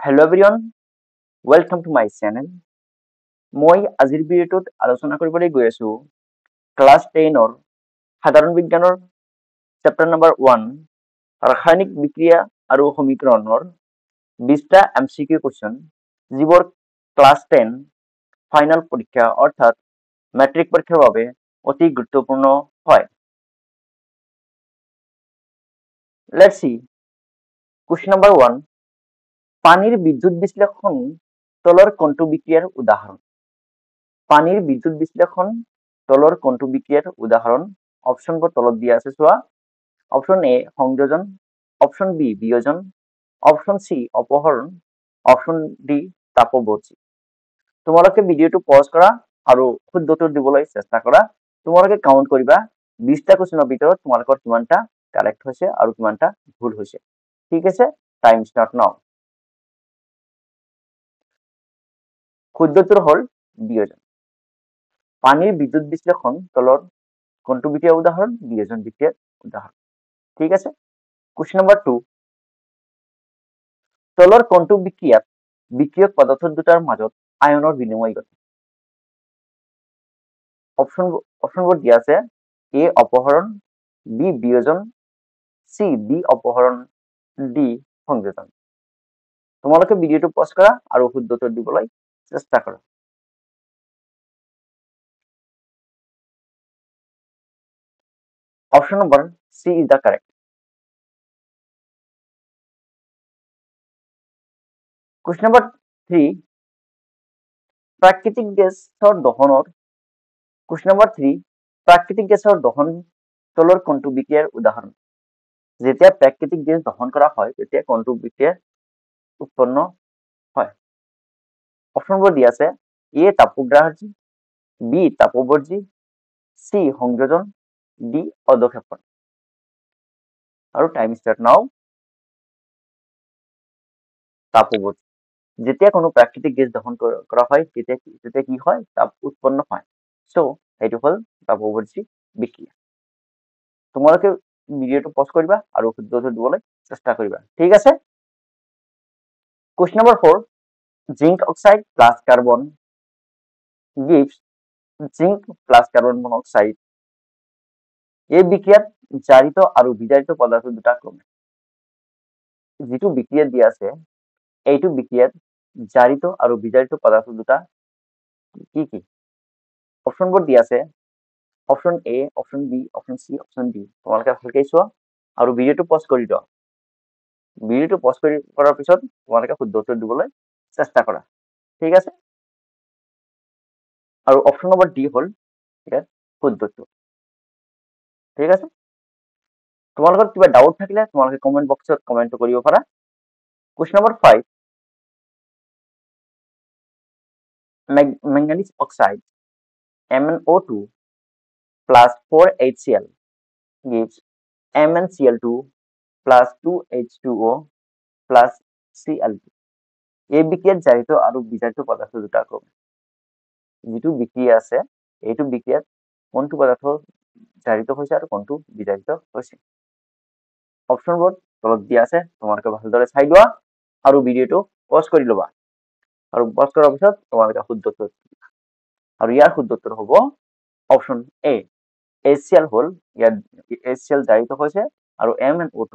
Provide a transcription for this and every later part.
Hello everyone, welcome to my channel. মই আজিৰ ভিডিঅ'টোত আলোচনা কৰিবলৈ গৈ আছো ক্লাছ 10ৰ সাধাৰণ বিজ্ঞানৰ চেপ্টাৰ নম্বৰ 1 ৰাসায়নিক বিক্ৰিয়া আৰু সমীকৰণৰ 20টা MCQ কোৱেশ্চন যিবোৰ ক্লাছ 10 ফাইনাল পৰীক্ষা অৰ্থাৎ মেট্ৰিক পৰীক্ষাৰ বাবে অতি গুৰুত্বপূৰ্ণ হয়। Let's see. Question number 1. পানিৰ বিদ্যুৎ বিশ্লেষণ তলৰ কোনটো বিক্ৰিয়াৰ উদাহৰণ? পানিৰ বিদ্যুৎ বিশ্লেষণ তলৰ কোনটো বিক্ৰিয়াৰ উদাহৰণ? অপশনবোৰ তলত দিয়া আছে চোৱা। অপশন এ সংযোজন, অপশন বি বিয়োজন, অপশন সি অপহৰণ, অপশন ডি তাপবৰ্জি। তোমালোকে ভিডিঅ'টো পজ কৰা আৰু শুদ্ধ উত্তৰ দিবলৈ চেষ্টা কৰা। তোমালোকে কাউন্ট কৰিবা 20টা কোৱেশ্চনৰ ভিতৰত তোমালোকৰ কিমানটা কাৰেক্ট হৈছে আৰু কিমানটা ভুল হৈছে। ঠিক আছে, টাইম ষ্টাৰ্ট নাও। শুদ্ধ উত্তৰ হল বিয়োজন। পানীৰ বিদ্যুৎ বিশ্লেষণ তলৰ কোনটো বিক্ৰিয়াৰ উদাহৰণ? বিয়োজন বিক্ৰিয়াৰ উদাহৰণ। ঠিক আছে, কোৱেশ্চন নম্বৰ 2। তলৰ কোনটো বিক্ৰিয়াত বিক্ৰিয়ক পদাৰ্থ দুটাৰ মাজত আয়নৰ বিনিময় ঘটে? অপশনবোৰ দিয়া আছে। এ অপহৰণ, বি বিয়োজন, সি বি অপহৰণ, ডি সংযোজন। তোমালোকে ভিডিঅ'টো পজ কৰা আৰু শুদ্ধ উত্তৰ দিবলৈ চেষ্টা কৰা। Option number C is the correct. Question number 3. প্ৰাকৃতিক গেছৰ দহনৰ Question number 3. প্ৰাকৃতিক গেছৰ দহন তলৰ কোনটো বিক্ৰিয়াৰ উদাহৰণ? যেতিয়া প্ৰাকৃতিক গেছ দহন কৰা হয় তেতিয়া কোনটো বিক্ৰিয়া উৎপন্ন হয়? অপশনবোৰ দিয়া আছে। এ তাপগ্ৰাহী, বি তাপবৰ্জি, সি সংযোজন, ডি অধক্ষেপণ। আৰু টাইম ষ্টাৰ্ট নাও। তাপবৰ্জি। যেতিয়া কোনো প্ৰাকৃতিক গেছ দহন কৰা হয় তেতিয়া কি হয়? তাপ উৎপন্ন হয়। সো এইটো হল তাপবৰ্জি বিক্ৰিয়া। তোমালোকে ভিডিঅ'টো পজ কৰিবা আৰু শুদ্ধ উত্তৰ দিবলৈ চেষ্টা কৰিবা। ঠিক আছে, question number 4. Zinc oxide plus carbon gives zinc plus carbon monoxide. এই বিক্ৰিয়াত জাৰিত আৰু বিজাৰিত পদাৰ্থ দুটা ক্ৰমে। যিটো বিক্ৰিয়াত দিয়া আছে এইটো বিক্ৰিয়াত জাৰিত আৰু বিজাৰিত পদাৰ্থ দুটা কি কি? অপশনবোৰ দিয়া আছে। Option A, option B, option C, option D. তোমালোকে ভালকৈ চোৱা আৰু ভিডিঅ'টো পজ কৰি দিয়া। ভিডিঅ'টো পজ কৰাৰ পিছত তোমালোকে শুদ্ধ উত্তৰ দিবলৈ চেষ্টা কৰা। ঠিক আছে, আৰু অপশন নম্বৰ ডি হল ইয়াৰ শুদ্ধ উত্তৰ। ঠিক আছে, তোমালোকৰ কিবা ডাউট থাকিলে তোমালোকে কমেন্ট বক্সত কমেন্ট কৰিব পাৰা। Question number 5. manganese oxide MnO2 plus 4HCl gives MnCl2 plus 2H2O plus Cl2. এই বিক্রিয়াত জারিত আৰু বিজাৰিত পদাৰ্থ দুটা ক্ৰমে। যিটো বিক্ৰিয়া আছে এইটো বিক্ৰিয়াত কোনটো পদাৰ্থ জাৰিত হৈছে আৰু কোনটো বিজাৰিত হৈছে? অপশনবোৰ তলত দিয়া আছে। তোমালোকে ভালদৰে চাই লোৱা আৰু ভিডিঅ'টো পজ কৰি ল'বা আৰু পজ কৰাৰ পিছত তোমালোকে শুদ্ধ উত্তৰ দিবা। আৰু ইয়াৰ শুদ্ধ উত্তৰ হ'ব অপশন এ। HCl হল ইয়াত HCl জাৰিত হৈছে আৰু MnO2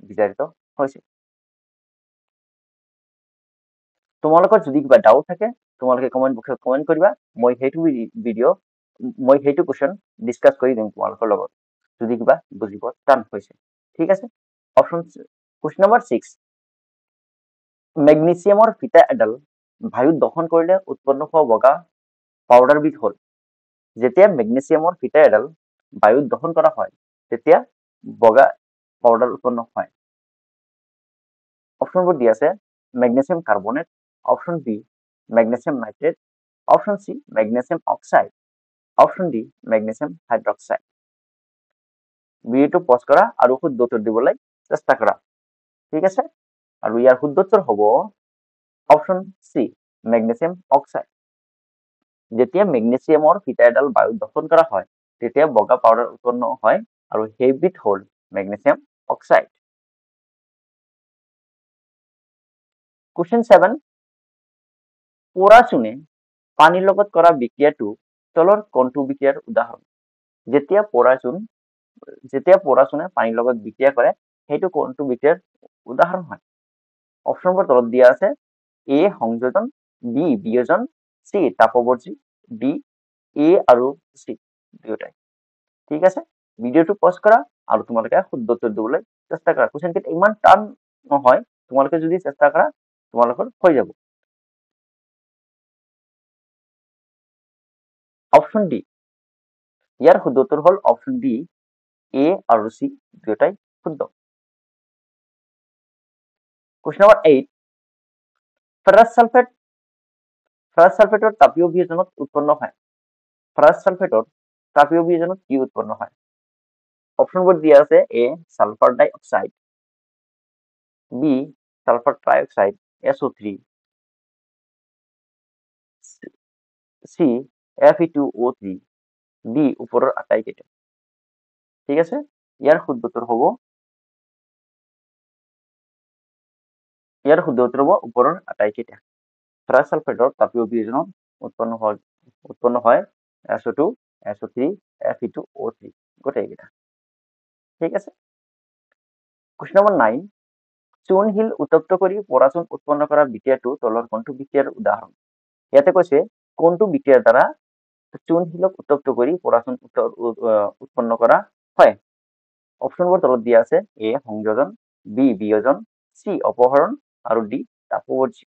বিজাৰিত হৈছে। তোমালোকৰ যদি কিবা ডাউট থাকে তোমালোকে কমেন্ট বক্সত কমেন্ট কৰিবা। মই সেইটো কোৱেশ্চন ডিসকাস কৰি দিম তোমালোকৰ লগত যদি কিবা বুজিব টান হৈছে। ঠিক আছে, কোৱেশ্চন নম্বৰ 6. মেগনেছিয়ামৰ ফিতা এডাল বায়ুত দহন কৰিলে উৎপন্ন হোৱা বগা পাউডাৰবিধ হল। যেতিয়া মেগনেছিয়ামৰ ফিতা এডাল বায়ুত দহন কৰা হয় তেতিয়া বগা পাউডাৰ উৎপন্ন হয়। অপশনবোৰ দিয়া আছে। Magnesium carbonate, option B magnesium nitrate, option C magnesium oxide, option D magnesium hydroxide. ভিডিঅ'টো পজ কৰা আৰু শুদ্ধ উত্তৰ দিবলৈ চেষ্টা কৰা। ঠিক আছে, আৰু ইয়াৰ শুদ্ধ উত্তৰ হ'ব অপশন সি মেগনেছিয়াম অক্সাইড। যেতিয়া মেগনেছিয়ামৰ ফিতা এডাল বায়ুত দহন কৰা হয় তেতিয়া বগা পাউডাৰ উৎপন্ন হয় আৰু সেইবিধ হল মেগনেছিয়াম অক্সাইড। কুৱেশ্যন 7 পোৰা চূণে পানীৰ লগত কৰা বিক্ৰিয়াটো তলৰ কোনটো বিক্ৰিয়াৰ উদাহৰণ যেতিয়া পোৰা চূণে পানীৰ লগত বিক্ৰিয়া কৰে সেইটো কোনটো বিক্ৰিয়াৰ উদাহৰণ হয় অপশ্যনবোৰ তলত দিয়া আছে এ সংযোজন বি বিয়োজন সি তাপৱৰ্তী ডি এ আৰু সি দুয়োটাই ঠিক আছে ভিডিঅ'টো পজ কৰা আৰু তোমালোকে শুদ্ধ উত্তৰ দিবলৈ চেষ্টা কৰা কুৱেশ্যনকেইটা ইমান টান নহয় তোমালোকে যদি চেষ্টা কৰা তোমালোকৰ হৈ যাব অপশ্যন ডি ইয়াৰ শুদ্ধ উত্তৰ হ'ল অপশ্যন ডি এ আৰু সি দুয়োটাই শুদ্ধ কুৱেশ্যন নম্বৰ 8 ফেৰাছ সালফেটৰ তাপীয় বিয়োজনত উৎপন্ন হয় ফেৰাছ সালফেটৰ তাপীয় বিয়োজনত কি উৎপন্ন হয় অপশ্যনবোৰ দিয়া আছে এ সালফাৰ ডাই oxide B sulphur trioxide SO3 সি Fe2O3 ডি উপৰৰ আটাইকেইটা ঠিক আছে ইয়াৰ শুদ্ধ উত্তৰ হ'ব ওপৰৰ আটাইকেইটা ফেৰাছ সালফেটৰ তাপীয় বিয়োজনত উৎপন্ন হয় SO2 SO3 Fe2O3 গোটেইকেইটা ঠিক আছে কুৱেশ্যন নম্বৰ 9 চূণশিল উত্তপ্ত কৰি পৰাচূণ উৎপন্ন কৰা বিক্ৰিয়াটো তলৰ কোনটো বিক্ৰিয়াৰ উদাহৰণ ইয়াতে কৈছে কোনটো বিক্ৰিয়াৰ দ্বাৰা চূণশিলক উত্তপ্ত কৰি পৰাচূণ উৎপন্ন কৰা হয় অপশ্যনবোৰ তলত দিয়া আছে এ সংযোজন বি বিয়োজন সি অপহৰণ আৰু ডি তাপৱৰ্তী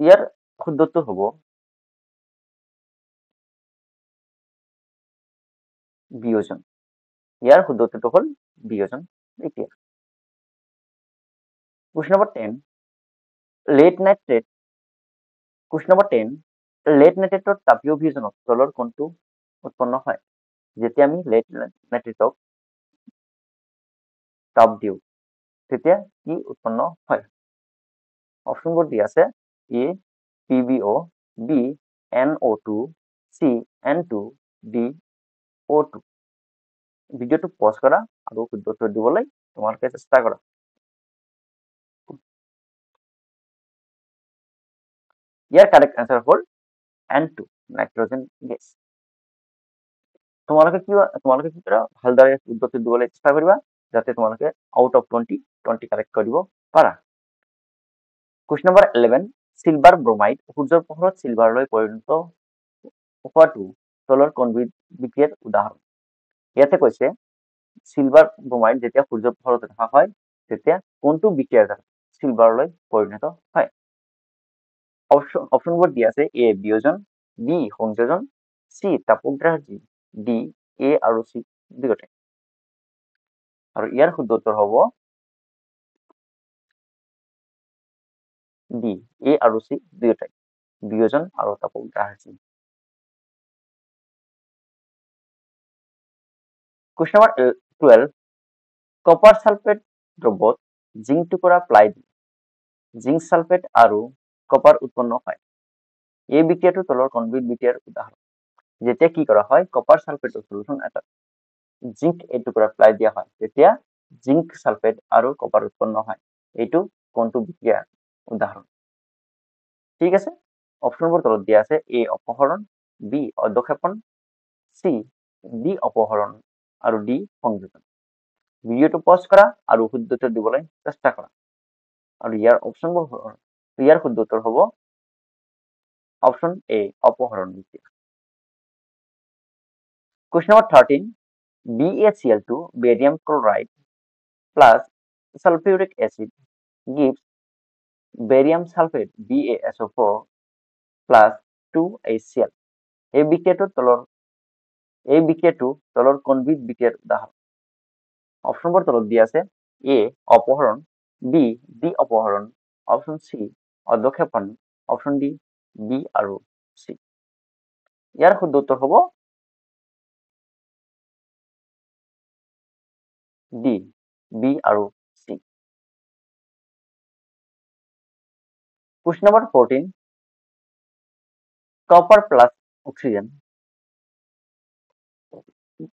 ইয়াৰ শুদ্ধ উত্তৰ হ'ব বিয়োজন ইয়াৰ শুদ্ধ উত্তৰটো হ'ল বিয়োজন বিক্ৰিয়া কুৱেশ্যন নম্বৰ 10 লেড নাইট্ৰেটৰ তাপীয় বিয়োজনত তলৰ কোনটো উৎপন্ন হয় যেতিয়া আমি লেড নাইট্ৰেটক তাপ দিওঁ তেতিয়া কি উৎপন্ন হয় অপশ্যনবোৰ দিয়া আছে A PbO B NO2 C N2 D O2 ভিডিঅ'টো পজ কৰা আৰু শুদ্ধ উত্তৰ দিবলৈ তোমালোকে চেষ্টা কৰা ইয়াৰ কাৰেক্ট আনসাৰ হ'ল N2 নাইট্ৰজেন গেছ তোমালোকে কি কৰা ভালদৰে শুদ্ধ উত্তৰ দিবলৈ চেষ্টা কৰিবা যাতে তোমালোকে আউট অফ 20 কাৰেক্ট কৰিব পাৰা কুৱেশ্যন নম্বৰ 11 চিলভাৰ ব্ৰোমাইড সূৰ্যৰ পোহৰত চিলভাৰলৈ পৰিণত হোৱাটো তলৰ কোনবিধ বিক্ৰিয়াৰ উদাহৰণ ইয়াতে কৈছে চিলভাৰ ব্ৰোমাইড যেতিয়া সূৰ্যৰ পোহৰত ৰখা হয় তেতিয়া কোনটো বিক্ৰিয়াৰ দ্বাৰা চিলভাৰলৈ পৰিণত হয় অপশ্যনবোৰ দিয়া আছে এ বিয়োজন বি সংযোজন সি তাপগ্ৰাহী ডি এ আৰু সি দুয়োটাই আৰু ইয়াৰ শুদ্ধ উত্তৰ হ'ব ডি এ আৰু সি দুয়োটাই বিয়োজন আৰু তাপগ্ৰাহী কুৱেশ্যন নম্বৰ 12 কপাৰ সালফেট দ্ৰৱত জিংক টুকুৰা প্লাই জিংক সালফেট আৰু কপাৰ উৎপন্ন হয় এই বিক্ৰিয়াটো তলৰ কোনবিধ বিক্ৰিয়াৰ উদাহৰণ যেতিয়া কি কৰা হয় কপাৰ সালফেটৰ সলিউশন এটা জিংক এটুকুৰা প্লাই দিয়া হয় তেতিয়া জিংক সালফেট আৰু কপাৰ উৎপন্ন হয় এইটো কোনটো বিক্ৰিয়াৰ উদাহৰণ ঠিক আছে অপশ্যনবোৰ তলত দিয়া আছে এ অপহৰণ বি অধ্যক্ষেপণ সি ডি অপহৰণ আৰু ডি সংযোজন ভিডিঅ'টো পজ কৰা আৰু শুদ্ধ উত্তৰ দিবলৈ চেষ্টা কৰা আৰু ইয়াৰ শুদ্ধ উত্তৰ হ'ব অপশ্যন এ অপহৰণ বিক্ৰিয়া question number 13 BaCl2 barium chloride plus sulfuric acid gives barium sulfate BaSO4 plus 2HCl এই বিক্ৰিয়াটো তলৰ কোনবিধ বিক্ৰিয়াৰ উদাহৰণ অপশ্যনবোৰ তলত দিয়া আছে এ অপহৰণ বি ডি অপহৰণ অপশ্যন সি অধ্যক্ষেপণ অপশ্যন ডি বি আৰু সি ইয়াৰ শুদ্ধ উত্তৰ হ'ব ডি বি আৰু সি question number 14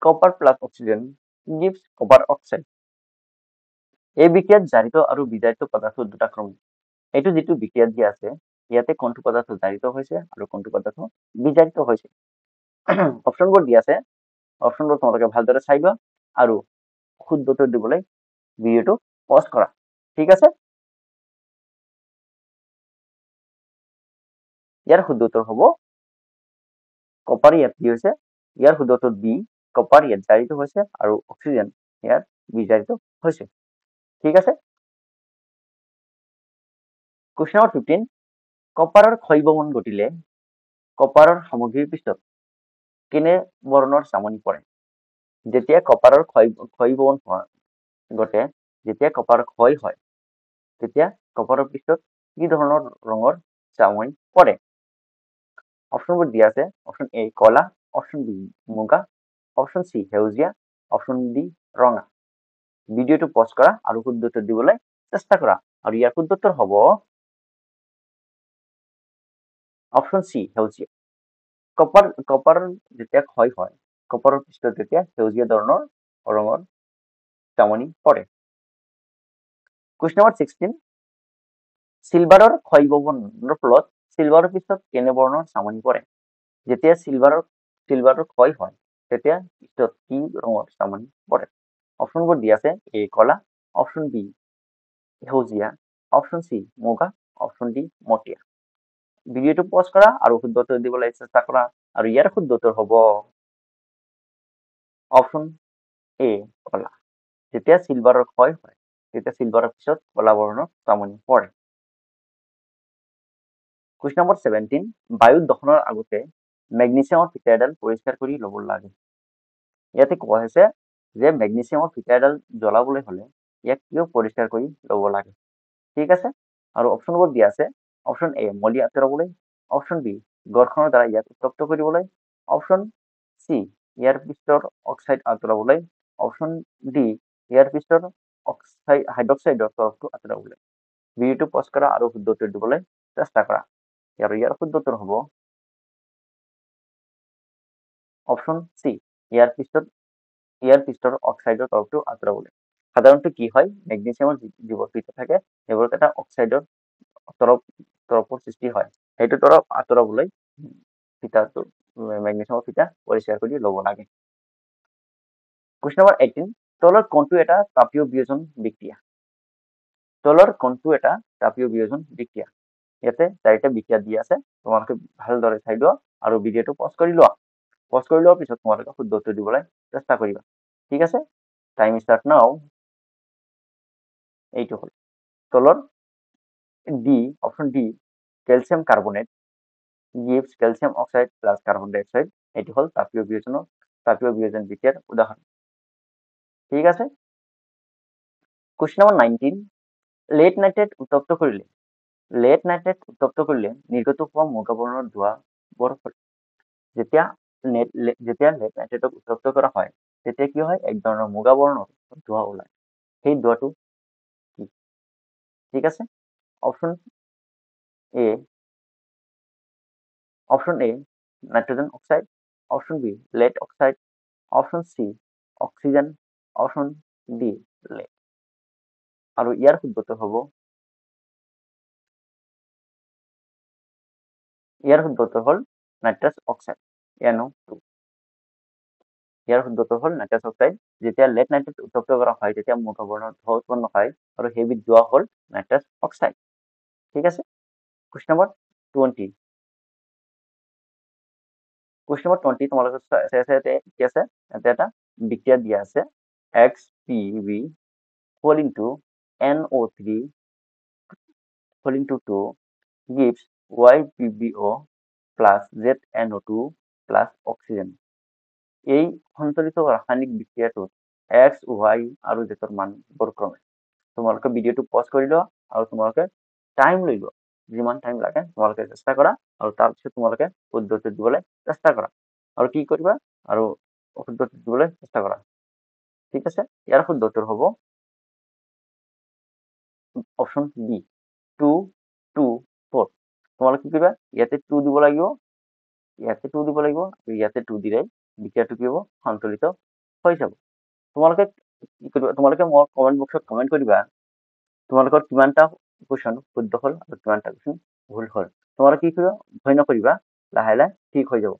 copper plus oxygen gives copper oxide এই বিক্ৰিয়াত জাৰিত আৰু বিজাৰিত পদাৰ্থ দুটা ক্ৰম। এইটো যিটো বিক্ৰিয়াত দিয়া আছে ইয়াতে কোনটো পদাৰ্থ জাৰিত হৈছে আৰু কোনটো পদাৰ্থ বিজাৰিত হৈছে। অপশ্যনবোৰ দিয়া আছে, অপশ্যনবোৰ তোমালোকে ভালদৰে চাই লোৱা আৰু শুদ্ধ উত্তৰ দিবলৈ ভিডিঅ'টো পজ কৰা। ঠিক আছে, ইয়াৰ শুদ্ধ উত্তৰ হ'ব কপাৰ। ইয়াত কি হৈছে, ইয়াৰ শুদ্ধ উত্তৰ বি, কপাৰ ইয়াত জাৰিত হৈছে আৰু অক্সিজেন ইয়াত বিজাৰিত হৈছে। ঠিক আছে, কুৱেশ্যন নম্বৰ 15, কপাৰৰ ক্ষয়বহন ঘটিলে কপাৰৰ সামগ্ৰীৰ পৃষ্ঠত কেনে বৰণৰ চামনি পৰে? যেতিয়া কপাৰৰ ক্ষয়বহন ঘটে, যেতিয়া কপাৰ ক্ষয় হয় তেতিয়া কপাৰৰ পৃষ্ঠত কি ধৰণৰ ৰঙৰ চামনি পৰে? অপশ্যনবোৰ দিয়া আছে, অপশ্যন এ কলা, অপশ্যন বি মুগা, অপশ্যন চি সেউজীয়া, অপশ্যন ডি ৰঙা। ভিডিঅ'টো পজ কৰা আৰু শুদ্ধ উত্তৰ দিবলৈ চেষ্টা কৰা আৰু ইয়াৰ শুদ্ধ উত্তৰ হ'ব অপশ্যন চি সেউজীয়া। কপাৰ যেতিয়া ক্ষয় হয় কপাৰৰ পৃষ্ঠত তেতিয়া সেউজীয়া ধৰণৰ ৰঙৰ চামনি পৰে। কুৱেশ্যন নম্বৰ 16, চিলভাৰৰ ক্ষয়বহনৰ ফলত চিলভাৰৰ পৃষ্ঠত কেনে বৰ্ণৰ চামনি পৰে? যেতিয়া চিলভাৰৰ ক্ষয় হয় তেতিয়া পৃষ্ঠত কি ৰঙৰ চামনি পৰে? অপশ্যনবোৰ দিয়া আছে, এ কলা, অপশ্যন বি সেউজীয়া, অপশ্যন চি মুগা, অপশ্যন ডি মটিয়া। ভিডিঅ'টো পজ কৰা আৰু শুদ্ধ উত্তৰ দিবলৈ চেষ্টা কৰা আৰু ইয়াৰ শুদ্ধ উত্তৰ হ'ব অপশ্যন এ কলা। যেতিয়া চিলভাৰৰ ক্ষয় হয় তেতিয়া চিলভাৰৰ পিছত কলা বৰ্ণৰ চামনি পৰে। কুৱেশ্যন নম্বৰ 17, বায়ুত দহনৰ আগতে মেগনেছিয়ামৰ ফিতা এডাল পৰিষ্কাৰ কৰি ল'ব লাগে। ইয়াতে কোৱা হৈছে যে মেগনেছিয়ামৰ ফিতা এডাল জ্বলাবলৈ হলে ইয়াক কিয় পৰিষ্কাৰ কৰি ল'ব লাগে? ঠিক আছে, আৰু অপশ্যনবোৰ দিয়া আছে, অপশ্যন এ মলি আঁতৰাবলৈ, অপশ্যন বি ঘৰখনৰ দ্বাৰা ইয়াক উত্তপ্ত কৰিবলৈ, অপশ্যন চি ইয়াৰ পৃষ্ঠৰ অক্সাইড আঁতৰাবলৈ, অপশ্যন ডি ইয়াৰ পৃষ্ঠৰ হাইড্ৰক্সাইডৰ তৰফটো আঁতৰাবলৈ। ভিডিঅ'টো পজ কৰা আৰু শুদ্ধ উত্তৰ দিবলৈ চেষ্টা কৰা আৰু ইয়াৰ শুদ্ধ উত্তৰ হ'ব অপশ্যন চি ইয়াৰ পৃষ্ঠৰ অক্সাইডৰ তৰফটো আঁতৰাবলৈ। সাধাৰণতে কি হয়, মেগনেছিয়ামৰ যিবোৰ ফিতা থাকে সেইবোৰত এটা অক্সাইডৰ তৰফৰ সৃষ্টি হয়, সেইটো তৰফ আঁতৰাবলৈ মেগনেছিয়ামৰ ফিতা পৰিষ্কাৰ কৰি ল'ব লাগে। কুৱেশ্যন নম্বৰ 18, তলৰ কোনটো এটা তাপীয় বিয়োজন বিক্ৰিয়া? তলৰ কোনটো এটা তাপীয় বিয়োজন বিক্ৰিয়া? ইয়াতে চাৰিটা বিক্ৰিয়া দিয়া আছে, তোমালোকে ভালদৰে চাই লোৱা আৰু ভিডিঅ'টো পজ কৰি লোৱা। পজ কৰি লোৱাৰ পিছত তোমালোকে শুদ্ধ উত্তৰ দিবলৈ চেষ্টা কৰিবা। ঠিক আছে, টাইম ষ্টাৰ্ট নাও। এইটো হ'ল তলৰ D, option D calcium carbonate gives calcium oxide plus carbon dioxide। এটি হল তাপীয় বিয়োজন বিক্রিয়ার উদাহরণ। ঠিক আছে, কোশ্চেন নাম্বার 19, লেড নাইট্রেট উত্তপ্ত কৰিলে নিৰ্গত হোৱা মুগা বৰ্ণৰ ধোঁৱা বৰ যেতিয়া লেড নাইট্ৰেটক উত্তপ্ত কৰা হয় তেতিয়া কি হয়, এক ধৰণৰ মুগা বৰ্ণৰ ধোঁৱা ওলায়। সেই ধোঁৱাটো কি? ঠিক আছে, option A nitrogen oxide, option B lead oxide, option C oxygen, option D lead. আৰু ইয়াৰ শুদ্ধ উত্তৰ হ'ব হ'ল নাইট্ৰাছ অক্সাইড NO2। ইয়াৰ শুদ্ধ উত্তৰ হ'ল নাইট্ৰাছ অক্সাইড। যেতিয়া লেড নাইট্ৰেট উত্তপ্ত কৰা হয় তেতিয়া মুগা বৰ্ণৰ ধোঁৱা উৎপন্ন হয় আৰু সেইবিধ ধোঁৱা হ'ল নাইট্ৰাছ অক্সাইড। ঠিক আছে, কোশ্চেন নম্বৰ 20 তোমালোকে কি আছে, এটা বিক্রিয়া দিয়া আছে XPV whole into NO3 whole into 2 gives YPBO plus ZNO2 plus oxygen। এই সঞ্চালিত ৰাসায়নিক বিক্ৰিয়াটোত X, Y আৰু Z ৰ মানবোৰ ক্ৰমে। তোমালোকে ভিডিঅ'টো পজ কৰি লোৱা আৰু তোমালোকে টাইম লৈ লোৱা, যিমান টাইম লাগে তোমালোকে চেষ্টা কৰা আৰু তাৰপিছত তোমালোকে শুদ্ধ উত্তৰ দিবলৈ চেষ্টা কৰা আৰু কি কৰিবা আৰু শুদ্ধ উত্তৰ দিবলৈ চেষ্টা কৰা। ঠিক আছে, ইয়াৰ শুদ্ধ উত্তৰ হ'ব অপশ্যন বি 2, 2, 4। তোমালোকে কি কৰিবা, ইয়াতে 2 দিব লাগিব, ইয়াতে 2 দিব লাগিব আৰু ইয়াতে 2 দিলে বিক্ৰিয়াটো কি হ'ব, সঞ্চালিত হৈ যাব। তোমালোকে কি কৰিবা, তোমালোকে মোৰ কমেণ্ট বক্সত কমেণ্ট কৰিবা তোমালোকৰ কিমানটা কুৱেশ্যন শুদ্ধ হ'ল আৰু কিমানটা কুৱেশ্যন ভুল হ'ল। তোমালোকে কি কৰিবা, ভয় নকৰিবা, লাহে লাহে ঠিক হৈ যাব।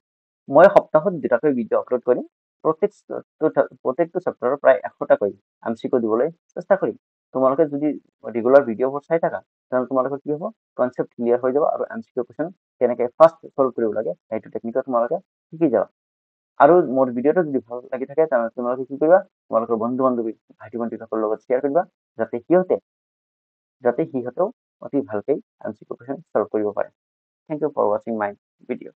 মই সপ্তাহত 2টাকৈ ভিডিঅ' আপলোড কৰিম। প্ৰত্যেকটো চেপ্টাৰৰ প্ৰায় 100টাকৈ MCQ দিবলৈ চেষ্টা কৰিম। তোমালোকে যদি ৰেগুলাৰ ভিডিঅ'বোৰ চাই থাকা তেনেহ'লে তোমালোকৰ কি হ'ব, কনচেপ্ট ক্লিয়াৰ হৈ যাব আৰু MCQ কুৱেশ্যন কেনেকৈ ফাৰ্ষ্ট ছল্ভ কৰিব লাগে সেইটো টেকনিকত তোমালোকে শিকি যাবা। আৰু মোৰ ভিডিঅ'টো যদি ভাল লাগি থাকে তেনেহ'লে তোমালোকে কি কৰিবা, তোমালোকৰ বন্ধু বান্ধৱী ভাইটি ভণ্টিসকলৰ লগত শ্বেয়াৰ কৰিবা যাতে সিহঁতেও অতি ভালকৈ MCQ কুৱেশ্যন ছল্ভ কৰিব পাৰে। থেংক ইউ ফৰ ৱাচিং মাই ভিডিঅ'।